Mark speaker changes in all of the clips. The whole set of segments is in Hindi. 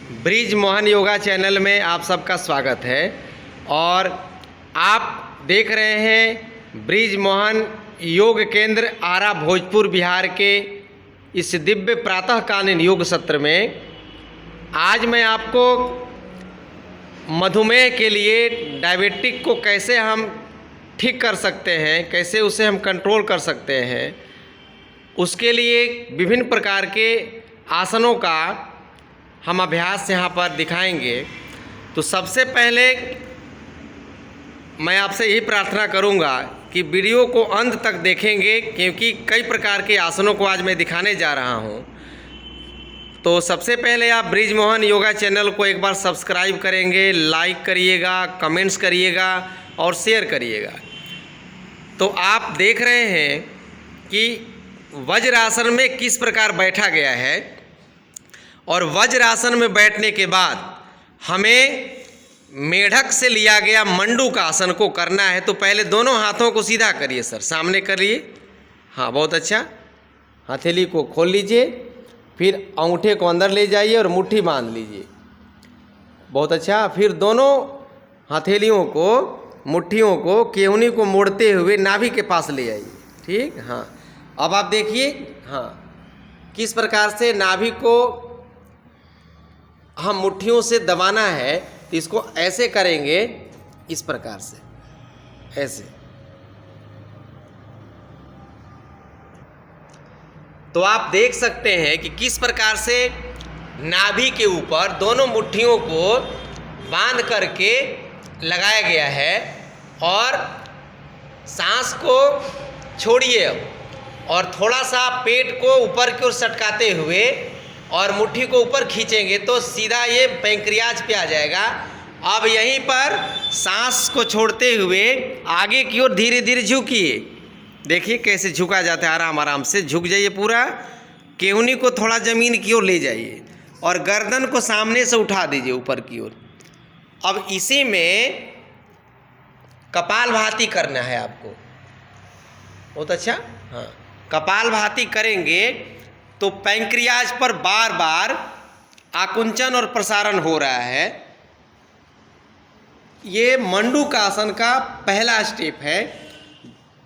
Speaker 1: ब्रिज मोहन योगा चैनल में आप सबका स्वागत है और आप देख रहे हैं ब्रिज मोहन योग केंद्र आरा भोजपुर बिहार के इस दिव्य प्रातःकालीन योग सत्र में आज मैं आपको मधुमेह के लिए डायबिटिक को कैसे हम ठीक कर सकते हैं, कैसे उसे हम कंट्रोल कर सकते हैं, उसके लिए विभिन्न प्रकार के आसनों का हम अभ्यास यहाँ पर दिखाएंगे। तो सबसे पहले मैं आपसे यही प्रार्थना करूँगा कि वीडियो को अंत तक देखेंगे, क्योंकि कई प्रकार के आसनों को आज मैं दिखाने जा रहा हूँ। तो सबसे पहले आप ब्रिज मोहन योगा चैनल को एक बार सब्सक्राइब करेंगे, लाइक करिएगा, कमेंट्स करिएगा और शेयर करिएगा। तो आप देख रहे हैं कि वज्रासन में किस प्रकार बैठा गया है और वज्रासन में बैठने के बाद हमें मेढक से लिया गया मंडूक आसन को करना है। तो पहले दोनों हाथों को सीधा करिए सर, सामने करिए। हाँ, बहुत अच्छा। हथेली को खोल लीजिए, फिर अंगूठे को अंदर ले जाइए और मुट्ठी बांध लीजिए। बहुत अच्छा। फिर दोनों हथेलियों को, मुट्ठियों को, केहूनी को मोड़ते हुए नाभि के पास ले आइए। ठीक। हाँ, अब आप देखिए हाँ किस प्रकार से नाभि को हम मुट्ठियों से दबाना है। तो इसको ऐसे करेंगे, इस प्रकार से, ऐसे। तो आप देख सकते हैं कि किस प्रकार से नाभि के ऊपर दोनों मुट्ठियों को बांध करके लगाया गया है और सांस को छोड़िए अब, और थोड़ा सा पेट को ऊपर की ओर सटकाते हुए और मुट्ठी को ऊपर खींचेंगे तो सीधा ये पैंक्रियाज पे आ जाएगा। अब यहीं पर सांस को छोड़ते हुए आगे की ओर धीरे धीरे झुकिए। देखिए कैसे झुका जाता है, आराम आराम से झुक जाइए पूरा। केहूनी को थोड़ा ज़मीन की ओर ले जाइए और गर्दन को सामने से उठा दीजिए ऊपर की ओर। अब इसी में कपालभाति करना है आपको। बहुत अच्छा। हाँ, कपालभाति करेंगे तो पैंक्रियाज पर बार बार आकुंचन और प्रसारण हो रहा है। ये मंडूक आसन का पहला स्टेप है।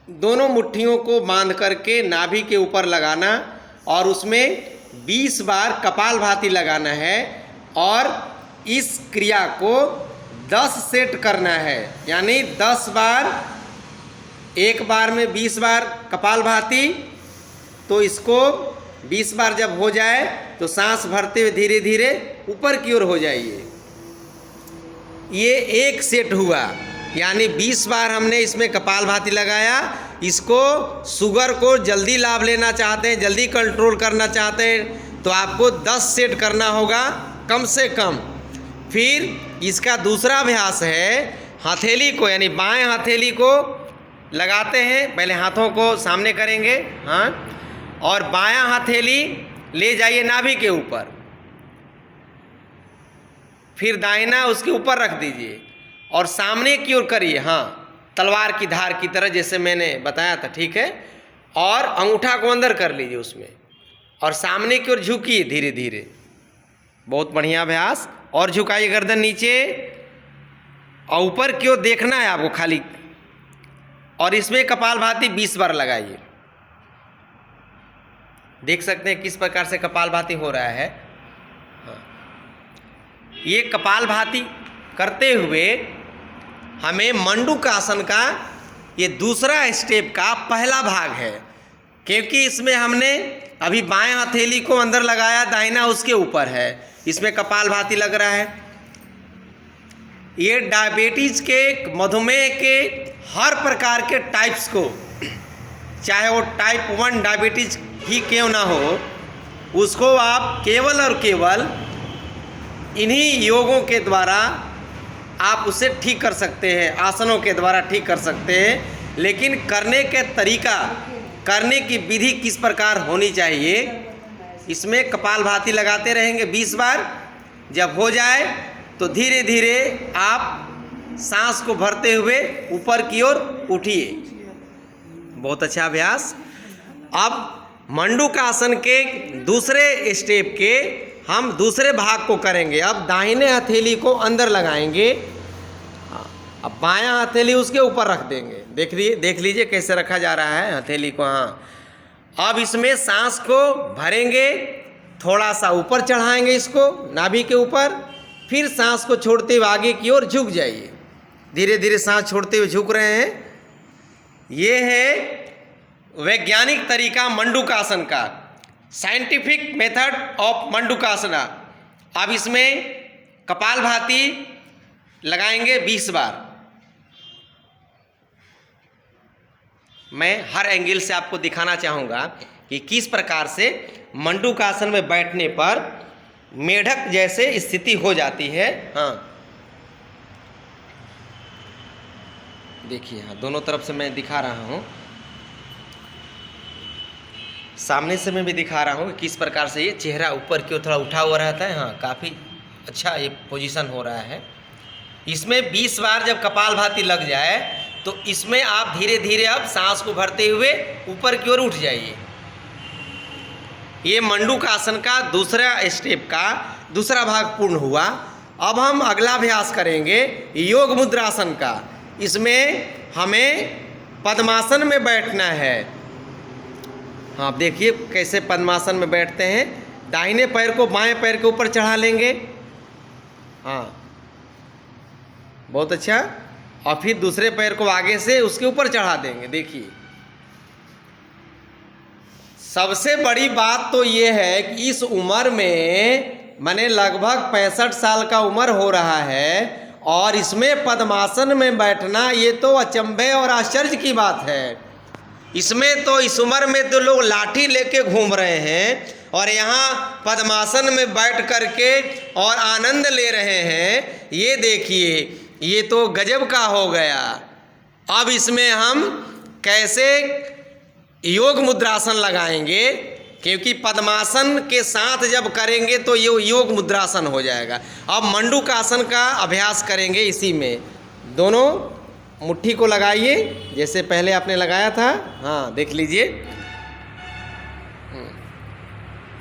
Speaker 1: दोनों मुट्ठियों को बांध करके नाभि के ऊपर लगाना और उसमें 20 बार कपालभाति लगाना है और इस क्रिया को 10 सेट करना है। यानी 10 बार, एक बार में 20 बार कपालभाति। तो इसको 20 बार जब हो जाए तो सांस भरते हुए धीरे धीरे ऊपर की ओर हो जाइए। ये एक सेट हुआ, यानी 20 बार हमने इसमें कपालभाति लगाया। इसको शुगर को जल्दी लाभ लेना चाहते हैं, जल्दी कंट्रोल करना चाहते हैं तो आपको 10 सेट करना होगा कम से कम। फिर इसका दूसरा अभ्यास है, हथेली को यानी बाएं हथेली को लगाते हैं। पहले हाथों को सामने करेंगे, हाँ, और बायां हथेली ले जाइए नाभि के ऊपर, फिर दाहिना उसके ऊपर रख दीजिए और सामने की ओर करिए। हाँ, तलवार की धार की तरह, जैसे मैंने बताया था। ठीक है। और अंगूठा को अंदर कर लीजिए उसमें और सामने की ओर झुकिए धीरे धीरे। बहुत बढ़िया अभ्यास। और झुकाइए गर्दन नीचे और ऊपर की ओर देखना है आपको खाली। और इसमें कपालभाति 20 बार लगाइए। देख सकते हैं किस प्रकार से कपालभाति हो रहा है। हाँ, ये कपालभाति करते हुए हमें मंडूक आसन का ये दूसरा स्टेप का पहला भाग है, क्योंकि इसमें हमने अभी बाएं हथेली को अंदर लगाया, दाहिना उसके ऊपर है, इसमें कपालभाति लग रहा है। ये डायबिटीज के, मधुमेह के हर प्रकार के टाइप्स को, चाहे वो टाइप 1 डायबिटीज ही क्यों ना हो, उसको आप केवल और केवल इन्हीं योगों के द्वारा आप उसे ठीक कर सकते हैं, आसनों के द्वारा ठीक कर सकते हैं। लेकिन करने के तरीका, करने की विधि किस प्रकार होनी चाहिए, इसमें कपालभाति लगाते रहेंगे 20 बार। जब हो जाए तो धीरे धीरे आप सांस को भरते हुए ऊपर की ओर उठिए। बहुत अच्छा अभ्यास। अब मंडूक आसन के दूसरे स्टेप के हम दूसरे भाग को करेंगे। अब दाहिने हथेली को अंदर लगाएंगे, अब बायां हथेली उसके ऊपर रख देंगे। देख लीजिए कैसे रखा जा रहा है हथेली को। हाँ, अब इसमें सांस को भरेंगे, थोड़ा सा ऊपर चढ़ाएंगे इसको नाभि के ऊपर, फिर सांस को छोड़ते हुए आगे की ओर झुक जाइए। धीरे धीरे सांस छोड़ते हुए झुक रहे हैं। ये है वैज्ञानिक तरीका मंडूकासन का, साइंटिफिक मेथड ऑफ मंडूकासना। अब इसमें कपालभाति लगाएंगे 20 बार। मैं हर एंगल से आपको दिखाना चाहूँगा कि किस प्रकार से मंडूकासन में बैठने पर मेढक जैसे स्थिति हो जाती है। हाँ, देखिए, हाँ, दोनों तरफ से मैं दिखा रहा हूँ, सामने से मैं भी दिखा रहा हूँ किस प्रकार से ये चेहरा ऊपर की ओर थोड़ा उठा हुआ रहता है। हाँ, काफ़ी अच्छा ये पोजीशन हो रहा है। इसमें 20 बार जब कपालभाति लग जाए तो इसमें आप धीरे धीरे अब सांस को भरते हुए ऊपर की ओर उठ जाइए। ये मंडूकासन का दूसरा स्टेप का दूसरा भाग पूर्ण हुआ। अब हम अगला अभ्यास करेंगे योग मुद्रासन का। इसमें हमें पद्मासन में बैठना है। हाँ, आप देखिए कैसे पद्मासन में बैठते हैं। दाहिने पैर को बाएं पैर के ऊपर चढ़ा लेंगे। हाँ, बहुत अच्छा। और फिर दूसरे पैर को आगे से उसके ऊपर चढ़ा देंगे। देखिए, सबसे बड़ी बात तो ये है कि इस उम्र में मैंने लगभग 65 साल का उम्र हो रहा है और इसमें पद्मासन में बैठना ये तो अचंभे और आश्चर्य की बात है। इसमें तो इस उम्र में तो लोग लाठी लेके घूम रहे हैं और यहाँ पद्मासन में बैठ करके और आनंद ले रहे हैं। ये देखिए, ये तो गजब का हो गया। अब इसमें हम कैसे योग मुद्रासन लगाएंगे, क्योंकि पद्मासन के साथ जब करेंगे तो ये योग मुद्रासन हो जाएगा। अब मंडूकासन का अभ्यास करेंगे। इसी में दोनों मुट्ठी को लगाइए जैसे पहले आपने लगाया था। हाँ, देख लीजिए,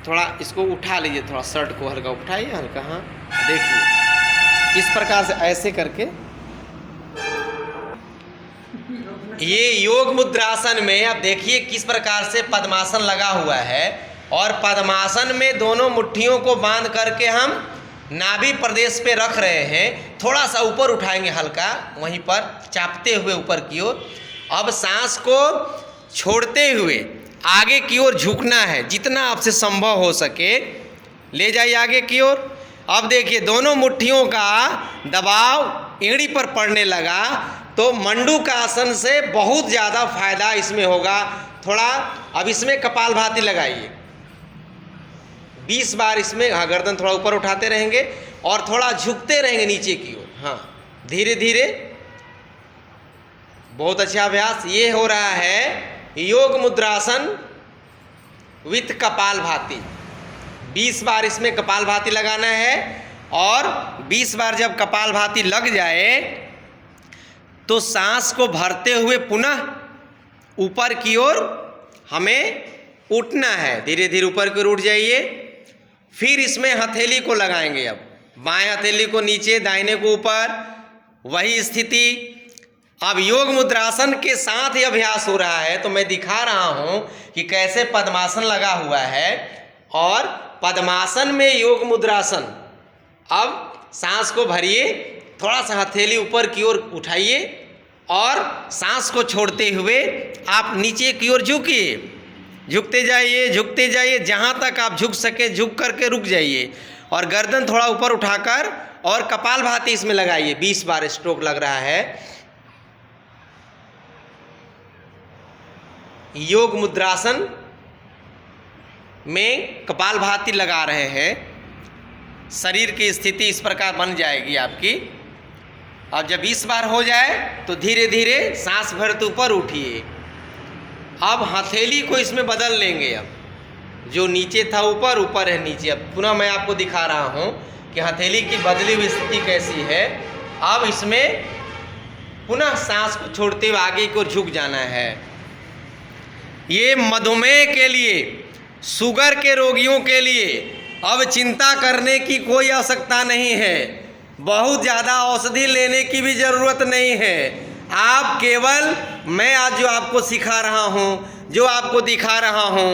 Speaker 1: थोड़ा इसको उठा लीजिए, थोड़ा शर्ट को हल्का उठाइए, हल्का। हाँ, देखिए इस प्रकार से ऐसे करके ये योग मुद्रासन में अब देखिए किस प्रकार से पद्मासन लगा हुआ है। और पद्मासन में दोनों मुट्ठियों को बांध करके हम नाभि प्रदेश पे रख रहे हैं। थोड़ा सा ऊपर उठाएंगे, हल्का वहीं पर चापते हुए ऊपर की ओर। अब सांस को छोड़ते हुए आगे की ओर झुकना है, जितना आपसे संभव हो सके ले जाइए आगे की ओर। अब देखिए दोनों मुट्ठियों का दबाव एड़ी पर पड़ने लगा तो मंडूकासन से बहुत ज़्यादा फायदा इसमें होगा। थोड़ा अब इसमें कपालभाति लगाइए 20 बार। इसमें हाँ, गर्दन थोड़ा ऊपर उठाते रहेंगे और थोड़ा झुकते रहेंगे नीचे की ओर। हाँ, धीरे धीरे। बहुत अच्छा अभ्यास। ये हो रहा है योग मुद्रासन विथ कपालभाति। 20 बार इसमें कपालभाति लगाना है और 20 बार जब कपालभाति लग जाए तो सांस को भरते हुए पुनः ऊपर की ओर हमें उठना है। धीरे धीरे ऊपर की ओर उठ जाइए। फिर इसमें हथेली को लगाएंगे। अब बाएं हथेली को नीचे, दाहिने को ऊपर, वही स्थिति। अब योग मुद्रासन के साथ ही अभ्यास हो रहा है तो मैं दिखा रहा हूं कि कैसे पद्मासन लगा हुआ है और पद्मासन में योग मुद्रासन। अब सांस को भरिए, थोड़ा सा हथेली ऊपर की ओर उठाइए और सांस को छोड़ते हुए आप नीचे की ओर झुकिए। झुकते जाइए, जहाँ तक आप झुक सके झुक करके रुक जाइए और गर्दन थोड़ा ऊपर उठाकर और कपालभाति इसमें लगाइए। 20 बार स्ट्रोक लग रहा है। योग मुद्रासन में कपालभाति लगा रहे हैं। शरीर की स्थिति इस प्रकार बन जाएगी आपकी। अब जब 20 बार हो जाए तो धीरे धीरे सांस भरते ऊपर उठिए। अब हथेली को इसमें बदल लेंगे। अब जो नीचे था ऊपर, ऊपर है नीचे। अब पुनः मैं आपको दिखा रहा हूँ कि हथेली की बदली हुई स्थिति कैसी है। अब इसमें पुनः सांस को छोड़ते हुए आगे की ओर झुक जाना है। ये मधुमेह के लिए, शुगर के रोगियों के लिए अब चिंता करने की कोई आवश्यकता नहीं है, बहुत ज़्यादा औषधि लेने की भी ज़रूरत नहीं है। आप केवल मैं आज जो आपको सिखा रहा हूँ, जो आपको दिखा रहा हूँ,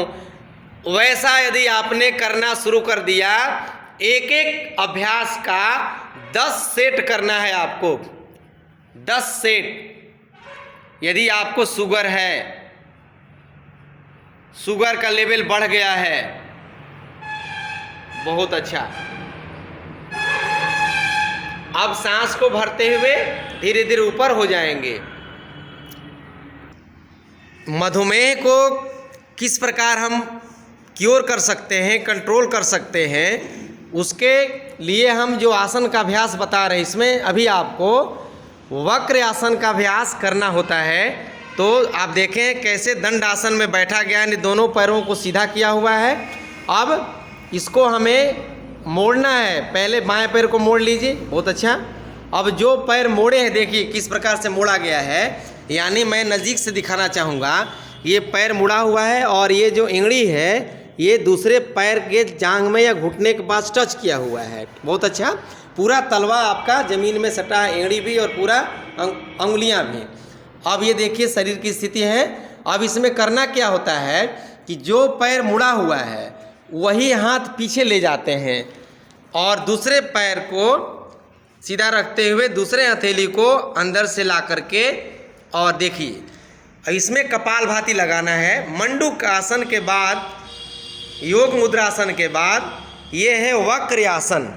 Speaker 1: वैसा यदि आपने करना शुरू कर दिया, एक एक अभ्यास का 10 सेट करना है आपको, 10 सेट। यदि आपको शुगर है, शुगर का लेवल बढ़ गया है, बहुत अच्छा। अब सांस को भरते हुए धीरे धीरे ऊपर हो जाएंगे। मधुमेह को किस प्रकार हम क्योर कर सकते हैं, कंट्रोल कर सकते हैं, उसके लिए हम जो आसन का अभ्यास बता रहे हैं, इसमें अभी आपको वक्र आसन का अभ्यास करना होता है। तो आप देखें कैसे दंड आसन में बैठा गया है, दोनों पैरों को सीधा किया हुआ है। अब इसको हमें मोड़ना है, पहले बाएं पैर को मोड़ लीजिए, बहुत अच्छा। अब जो पैर मोड़े हैं देखिए किस प्रकार से मोड़ा गया है, यानी मैं नज़दीक से दिखाना चाहूँगा। ये पैर मुड़ा हुआ है और ये जो एंगड़ी है ये दूसरे पैर के जांघ में या घुटने के पास टच किया हुआ है, बहुत अच्छा। पूरा तलवा आपका ज़मीन में सटा है, एंगड़ी भी और पूरा अंगुलियाँ भी। अब ये देखिए शरीर की स्थिति है। अब इसमें करना क्या होता है कि जो पैर मुड़ा हुआ है वही हाथ पीछे ले जाते हैं और दूसरे पैर को सीधा रखते हुए दूसरे हथेली को अंदर से ला करके, और देखिए इसमें कपालभाति लगाना है। मंडूक आसन के बाद, योग मुद्रासन के बाद ये है वक्र आसन।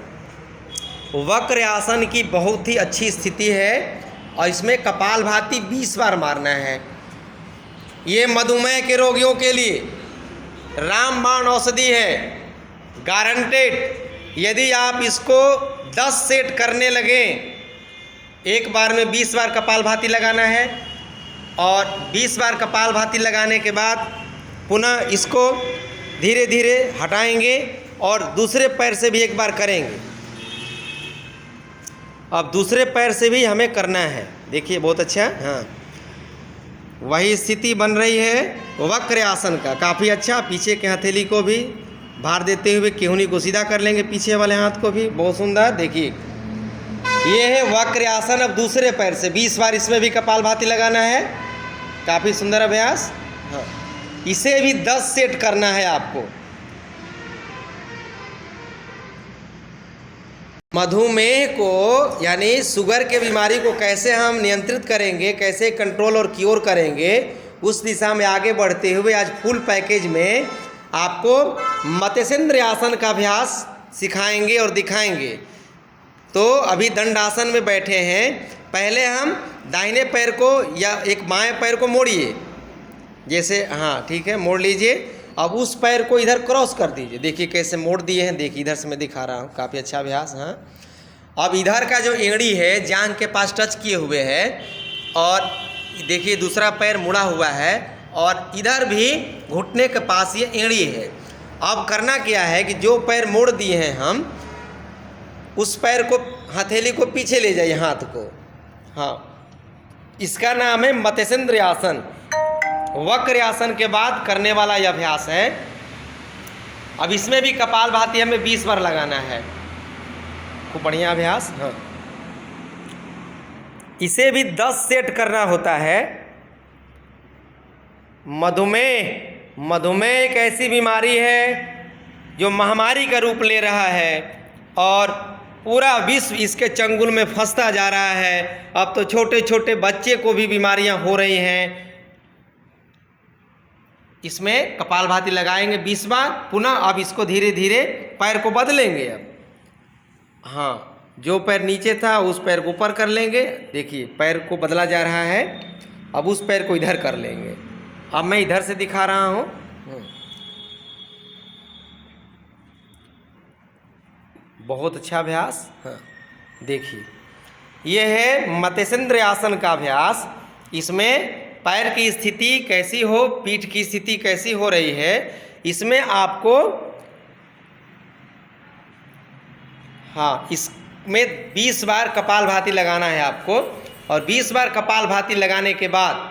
Speaker 1: वक्र आसन की बहुत ही अच्छी स्थिति है और इसमें कपालभाति 20 बार मारना है। ये मधुमेह के रोगियों के लिए रामबाण औषधि है, गारंटेड। यदि आप इसको 10 सेट करने लगें, एक बार में 20 बार कपालभाति लगाना है और 20 बार कपालभाति लगाने के बाद पुनः इसको धीरे धीरे हटाएंगे और दूसरे पैर से भी एक बार करेंगे। अब दूसरे पैर से भी हमें करना है, देखिए बहुत अच्छा। हाँ, वही स्थिति बन रही है वक्र आसन का, काफ़ी अच्छा। पीछे के हथेली को भी भार देते हुए केहूनी को सीधा कर लेंगे, पीछे वाले हाथ को भी, बहुत सुंदर। देखिए ये है वक्र आसन। अब दूसरे पैर से 20 बार इसमें भी कपालभाति लगाना है, काफ़ी सुंदर अभ्यास। हाँ, इसे भी 10 सेट करना है आपको। मधुमेह को यानी शुगर के बीमारी को कैसे हम नियंत्रित करेंगे, कैसे कंट्रोल और क्योर करेंगे, उस दिशा में आगे बढ़ते हुए आज फुल पैकेज में आपको मत्स्येंद्र आसन का अभ्यास सिखाएंगे और दिखाएंगे। तो अभी दंड आसन में बैठे हैं। पहले हम दाहिने पैर को या एक बाएं पैर को मोड़िए, जैसे, हाँ ठीक है, मोड़ लीजिए। अब उस पैर को इधर क्रॉस कर दीजिए, देखिए कैसे मोड़ दिए हैं, देखिए इधर से मैं दिखा रहा हूँ, काफ़ी अच्छा अभ्यास। हाँ, अब इधर का जो एंगड़ी है जांघ के पास टच किए हुए है और देखिए दूसरा पैर मुड़ा हुआ है और इधर भी घुटने के पास ये एंगड़ी है। अब करना क्या है कि जो पैर मोड़ दिए हैं हम, उस पैर को, हथेली को पीछे ले जाइए, हाथ को। हाँ, इसका नाम है मत्स्येंद्र आसन। वक्र आसन के बाद करने वाला यह अभ्यास है। अब इसमें भी कपालभाति हमें 20 बार लगाना है, खूब बढ़िया अभ्यास। हाँ, इसे भी 10 सेट करना होता है। मधुमेह एक ऐसी बीमारी है जो महामारी का रूप ले रहा है और पूरा विश्व इसके चंगुल में फंसता जा रहा है। अब तो छोटे छोटे बच्चे को भी बीमारियां हो रही हैं। इसमें कपालभाति लगाएंगे 20 बार पुनः। अब इसको धीरे धीरे पैर को बदलेंगे। अब हाँ, जो पैर नीचे था उस पैर को ऊपर कर लेंगे, देखिए पैर को बदला जा रहा है। अब उस पैर को इधर कर लेंगे। अब मैं इधर से दिखा रहा हूँ। बहुत अच्छा अभ्यास। हाँ, देखिए ये है मत्स्येंद्र आसन का अभ्यास। इसमें पैर की स्थिति कैसी हो, पीठ की स्थिति कैसी हो रही है, इसमें आपको, हाँ, इसमें 20 बार कपालभाति लगाना है आपको। और 20 बार कपालभाति लगाने के बाद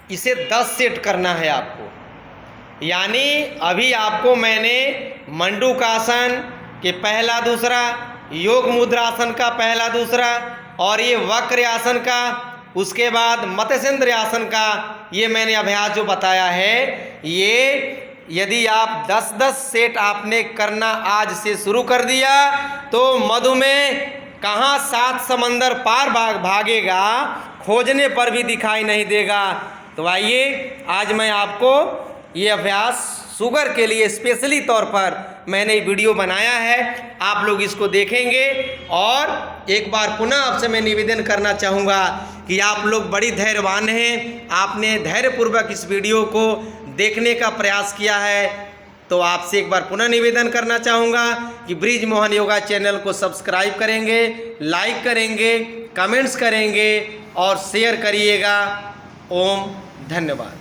Speaker 1: इसे 10 सेट करना है आपको। यानी अभी आपको मैंने मंडूकासन के पहला दूसरा, योग मुद्रासन का पहला दूसरा, और ये वक्र आसन का, उसके बाद मत्स्येंद्र आसन का, ये मैंने अभ्यास जो बताया है, ये यदि आप 10-10 सेट आपने करना आज से शुरू कर दिया तो मधुमेह कहाँ 7 समंदर पार भागेगा, खोजने पर भी दिखाई नहीं देगा। तो आइए आज मैं आपको ये अभ्यास शुगर के लिए स्पेशली तौर पर मैंने वीडियो बनाया है, आप लोग इसको देखेंगे। और एक बार पुनः आपसे मैं निवेदन करना चाहूँगा कि आप लोग बड़ी धैर्यवान हैं, आपने धैर्यपूर्वक इस वीडियो को देखने का प्रयास किया है। तो आपसे एक बार पुनः निवेदन करना चाहूँगा कि ब्रिज मोहन योगा चैनल को सब्सक्राइब करेंगे, लाइक करेंगे, कमेंट्स करेंगे और शेयर करिएगा। ओम धन्यवाद।